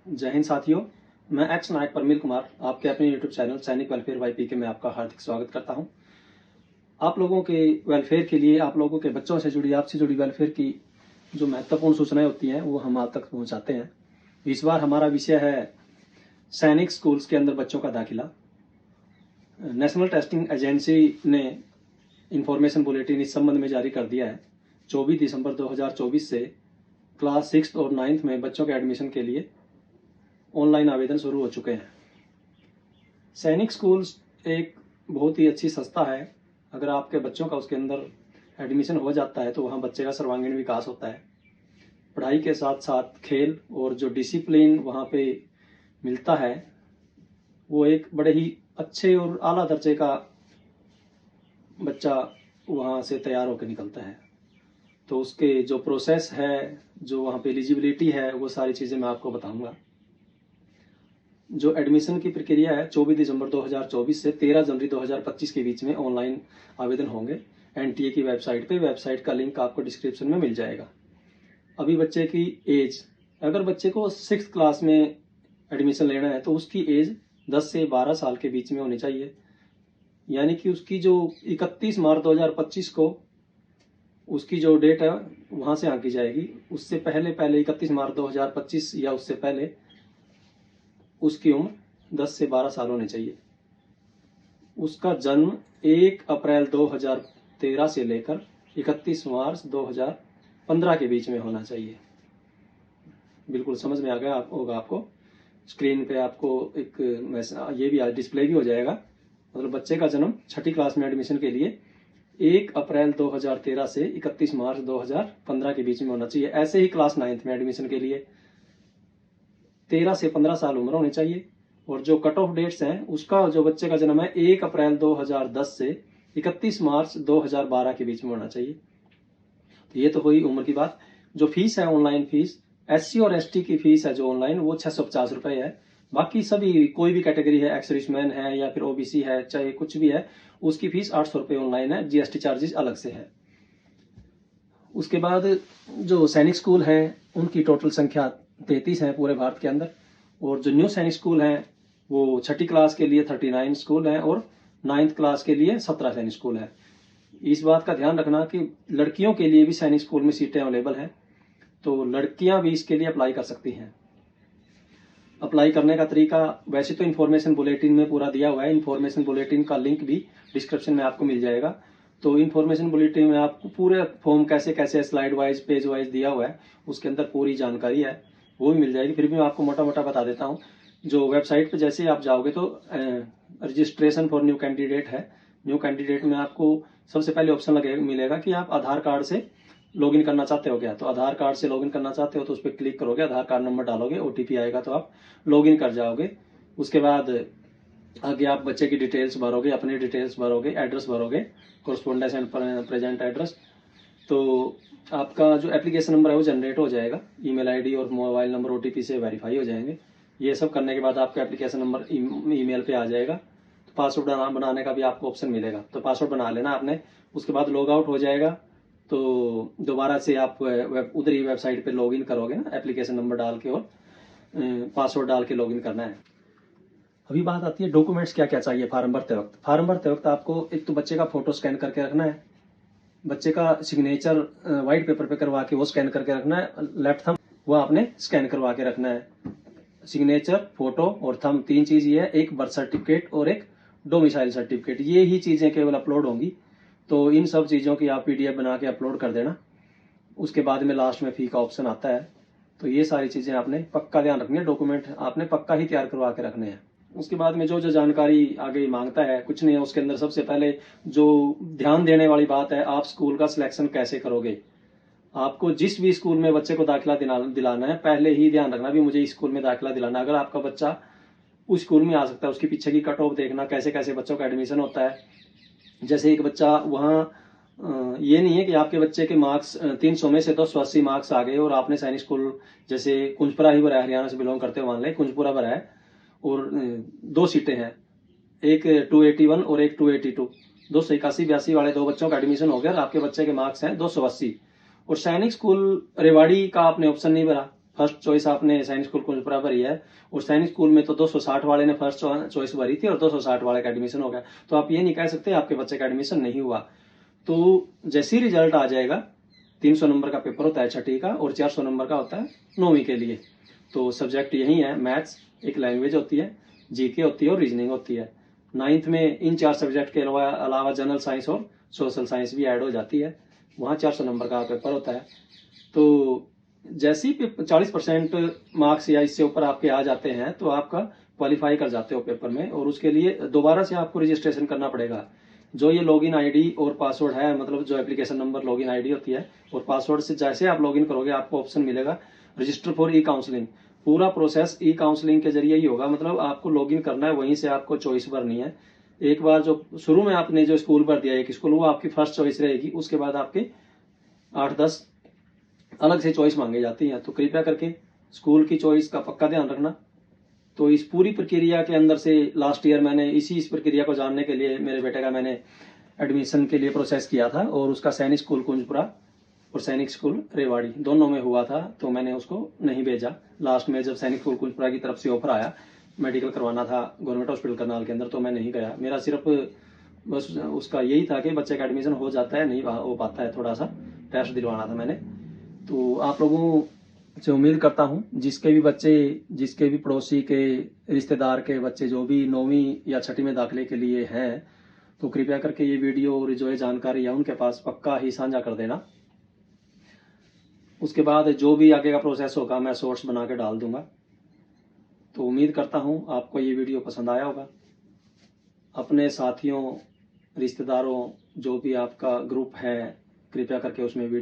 जय हिंद साथियों, मैं एक्स नायक परमील कुमार आपके अपने यूट्यूब चैनल सैनिक वेलफेयर YPK में आपका हार्दिक स्वागत करता हूं। आप लोगों के वेलफेयर के लिए, आप लोगों के बच्चों से जुड़ी, आपसे जुड़ी वेलफेयर की जो महत्वपूर्ण सूचनाएं होती हैं वो हम आप तक पहुंचाते हैं। इस बार हमारा विषय है सैनिक स्कूल्स के अंदर बच्चों का दाखिला। नेशनल टेस्टिंग एजेंसी ने इंफॉर्मेशन बुलेटिन इस संबंध में जारी कर दिया है। 24 दिसंबर 2024 से क्लास 6 और 9th में बच्चों के एडमिशन के लिए ऑनलाइन आवेदन शुरू हो चुके हैं। सैनिक स्कूल्स एक बहुत ही अच्छी संस्था है। अगर आपके बच्चों का उसके अंदर एडमिशन हो जाता है तो वहाँ बच्चे का सर्वांगीण विकास होता है। पढ़ाई के साथ साथ खेल और जो डिसिप्लिन वहाँ पे मिलता है वो एक बड़े ही अच्छे और आला दर्जे का बच्चा वहाँ से तैयार होकर निकलता है। तो उसके जो प्रोसेस है, जो वहाँ पे एलिजिबिलिटी है, वो सारी चीज़ें मैं आपको बताऊंगा। जो एडमिशन की प्रक्रिया है 24 दिसंबर 2024 से 13 जनवरी 2025 के बीच में ऑनलाइन आवेदन होंगे NTA की वेबसाइट पे। वेबसाइट का लिंक आपको डिस्क्रिप्शन में मिल जाएगा। अभी बच्चे की एज, अगर बच्चे को 6th क्लास में एडमिशन लेना है तो उसकी एज 10 से 12 साल के बीच में होनी चाहिए। यानी कि उसकी जो 31 मार्च 2025 को उसकी जो डेट है वहां से आंकी जाएगी। उससे पहले 31 मार्च 2025 या उससे पहले उसकी उम्र 10 से 12 साल होनी चाहिए। उसका जन्म 1 अप्रैल 2013 से लेकर 31 मार्च 2015 के बीच में होना चाहिए। बिल्कुल समझ में आ गया होगा आपको। स्क्रीन पे आपको एक ये भी डिस्प्ले भी हो जाएगा। मतलब बच्चे का जन्म 6ठी क्लास में एडमिशन के लिए 1 अप्रैल 2013 से 31 मार्च 2015 के बीच में होना चाहिए। ऐसे ही क्लास 9th में एडमिशन के लिए 13 से 15 साल उम्र होनी चाहिए। और जो कट ऑफ डेट्स हैं उसका, जो बच्चे का जन्म है 1 अप्रैल 2010 से 31 मार्च 2012 के बीच में होना चाहिए। तो ये तो हुई उम्र की बात। जो फीस है, ऑनलाइन फीस, SC और ST की फीस है जो ऑनलाइन, वो 650 रुपए है। बाकी सभी, कोई भी कैटेगरी है, एक्स सर्विसमैन है या फिर OBC है, चाहे कुछ भी है, उसकी फीस 800 रुपये ऑनलाइन है। GST चार्जेस अलग से है। उसके बाद जो सैनिक स्कूल है उनकी टोटल संख्या 33 है पूरे भारत के अंदर। और जो न्यू सैनिक स्कूल हैं वो 6ठी क्लास के लिए 39 स्कूल हैं और 9th क्लास के लिए 17 सैनिक स्कूल है। इस बात का ध्यान रखना कि लड़कियों के लिए भी सैनिक स्कूल में सीटें अवेलेबल हैं, तो लड़कियां भी इसके लिए अप्लाई कर सकती हैं। अप्लाई करने का तरीका वैसे तो इन्फॉर्मेशन बुलेटिन में पूरा दिया हुआ है। इन्फॉर्मेशन बुलेटिन का लिंक भी डिस्क्रिप्शन में आपको मिल जाएगा। तो इन्फॉर्मेशन बुलेटिन में आपको पूरे फॉर्म कैसे कैसे स्लाइड वाइज, पेज वाइज दिया हुआ है, उसके अंदर पूरी जानकारी है, वो भी मिल जाएगी। फिर भी मैं आपको मोटा मोटा बता देता हूँ। जो वेबसाइट पर जैसे आप जाओगे तो रजिस्ट्रेशन फॉर न्यू कैंडिडेट है। न्यू कैंडिडेट में आपको सबसे पहले ऑप्शन मिलेगा कि आप आधार कार्ड से लॉगिन करना चाहते हो क्या। तो आधार कार्ड से लॉगिन करना चाहते हो तो उस पर क्लिक करोगे, आधार कार्ड नंबर डालोगे, OTP आएगा तो आप लॉगिन कर जाओगे। उसके बाद आगे आप बच्चे की डिटेल्स भरोगे, अपनी डिटेल्स भरोगे, एड्रेस भरोगे, कोरस्पोंडेंस एंड प्रेजेंट एड्रेस। तो आपका जो एप्लीकेशन नंबर है वो जनरेट हो जाएगा। ईमेल ID और मोबाइल नंबर OTP से वेरीफाई हो जाएंगे। ये सब करने के बाद आपका एप्लीकेशन नंबर ईमेल पे आ जाएगा। तो पासवर्ड बनाने का भी आपको ऑप्शन मिलेगा, तो पासवर्ड बना लेना आपने। उसके बाद लॉग आउट हो जाएगा तो दोबारा से आप उधर ही वेबसाइट पे लॉगिन करोगे ना, एप्लीकेशन नंबर डाल के और पासवर्ड डाल के लॉगिन करना है। अभी बात आती है डॉक्यूमेंट्स क्या क्या चाहिए फॉर्म भरते वक्त। फॉर्म भरते वक्त आपको एक तो बच्चे का फोटो स्कैन करके रखना है, बच्चे का सिग्नेचर व्हाइट पेपर पे करवा के वो स्कैन करके रखना है। लेफ्ट थंब वो आपने स्कैन करवा के रखना है। सिग्नेचर, फोटो और थंब, 3 चीज ये है। एक बर्थ सर्टिफिकेट और एक डोमिसाइल सर्टिफिकेट, ये ही चीजें केवल अपलोड होंगी। तो इन सब चीजों की आप PDF बना के अपलोड कर देना। उसके बाद में लास्ट में फी का ऑप्शन आता है। तो ये सारी चीजें आपने पक्का ध्यान रखनी है। डॉक्यूमेंट आपने पक्का ही तैयार करवा के रखने हैं। उसके बाद में जो जो जानकारी आगे मांगता है, कुछ नहीं है उसके अंदर। सबसे पहले जो ध्यान देने वाली बात है, आप स्कूल का सिलेक्शन कैसे करोगे। आपको जिस भी स्कूल में बच्चे को दाखिला दिलाना है, पहले ही ध्यान रखना भी मुझे इस स्कूल में दाखिला दिलाना। अगर आपका बच्चा उस स्कूल में आ सकता है, उसके पीछे की कट ऑफ देखना, कैसे कैसे बच्चों का एडमिशन होता है। जैसे एक बच्चा वहाँ, ये नहीं है कि आपके बच्चे के मार्क्स 300 में से तो 180 मार्क्स आ गए और आपने सैनिक स्कूल जैसे कुंजपुरा ही भरा है, हरियाणा से बिलोंग करते हो मान लें, कुंजपुरा भरा है और 2 सीटें हैं, एक 281 और एक 282, 281-82 वाले 2 बच्चों का एडमिशन हो गया और आपके बच्चे के मार्क्स हैं 280। और सैनिक स्कूल रेवाड़ी का आपने ऑप्शन नहीं भरा, फर्स्ट चॉइस आपने सैनिक स्कूल कुंजपुरा भरी है और सैनिक स्कूल में तो 260 वाले ने फर्स्ट चॉइस भरी थी और 260 वाले का एडमिशन हो गया, तो आप ये नहीं कह सकते आपके बच्चे का एडमिशन नहीं हुआ। तो जैसे ही रिजल्ट आ जाएगा, 300 नंबर का पेपर होता है छठी का और 400 नंबर का होता है 9वीं के लिए। तो सब्जेक्ट यही है, मैथ्स, एक लैंग्वेज होती है, जीके होती है और रीजनिंग होती है। 9th में इन 4 सब्जेक्ट के अलावा जनरल साइंस और सोशल साइंस भी ऐड हो जाती है, वहाँ 400 नंबर का पेपर होता है। तो जैसे ही 40% मार्क्स या इससे ऊपर आपके आ जाते हैं तो आपका क्वालिफाई कर जाते हो पेपर में, और उसके लिए दोबारा से आपको रजिस्ट्रेशन करना पड़ेगा। जो ये लॉगिन आईडी और पासवर्ड है, मतलब जो एप्लीकेशन नंबर लॉगिन आईडी होती है और पासवर्ड से जैसे आप लॉगिन करोगे आपको ऑप्शन मिलेगा रजिस्टर फॉर ई काउंसलिंग। पूरा प्रोसेस ई काउंसलिंग के जरिए ही होगा, मतलब आपको लॉगिन करना है, वहीं से आपको चॉइस भरनी है। एक बार जो शुरू में आपने जो स्कूल भर दिया एक स्कूल, वो आपकी फर्स्ट चॉइस रहेगी, उसके बाद आपके 8-10 अलग से चॉइस मांगी जाती है। तो कृपया करके स्कूल की चॉइस का पक्का ध्यान रखना। तो इस पूरी प्रक्रिया के अंदर से लास्ट ईयर मैंने इस प्रक्रिया को जानने के लिए मेरे बेटे का मैंने एडमिशन के लिए प्रोसेस किया था, और उसका सैनिक स्कूल कुंजपुरा और सैनिक स्कूल रेवाड़ी दोनों में हुआ था, तो मैंने उसको नहीं भेजा। लास्ट में जब सैनिक स्कूल कुंजपुरा की तरफ से ऑफर आया, मेडिकल करवाना था गवर्नमेंट हॉस्पिटल करनाल के अंदर, तो मैं नहीं गया। मेरा सिर्फ बस उसका यही था कि बच्चे का एडमिशन हो जाता है, नहीं हो पाता है, थोड़ा सा टेस्ट दिलवाना था मैंने। तो आप लोगों से उम्मीद करता हूँ जिसके भी बच्चे, जिसके भी पड़ोसी के, रिश्तेदार के बच्चे जो भी 9वीं या छठी में दाखिले के लिए हैं, तो कृपया करके ये वीडियो और जो ये जानकारी है उनके पास पक्का ही साझा कर देना। उसके बाद जो भी आगे का प्रोसेस होगा मैं शॉर्ट्स बना के डाल दूंगा। तो उम्मीद करता हूँ आपको ये वीडियो पसंद आया होगा। अपने साथियों, रिश्तेदारों, जो भी आपका ग्रुप है, कृपया करके उसमें वीडियो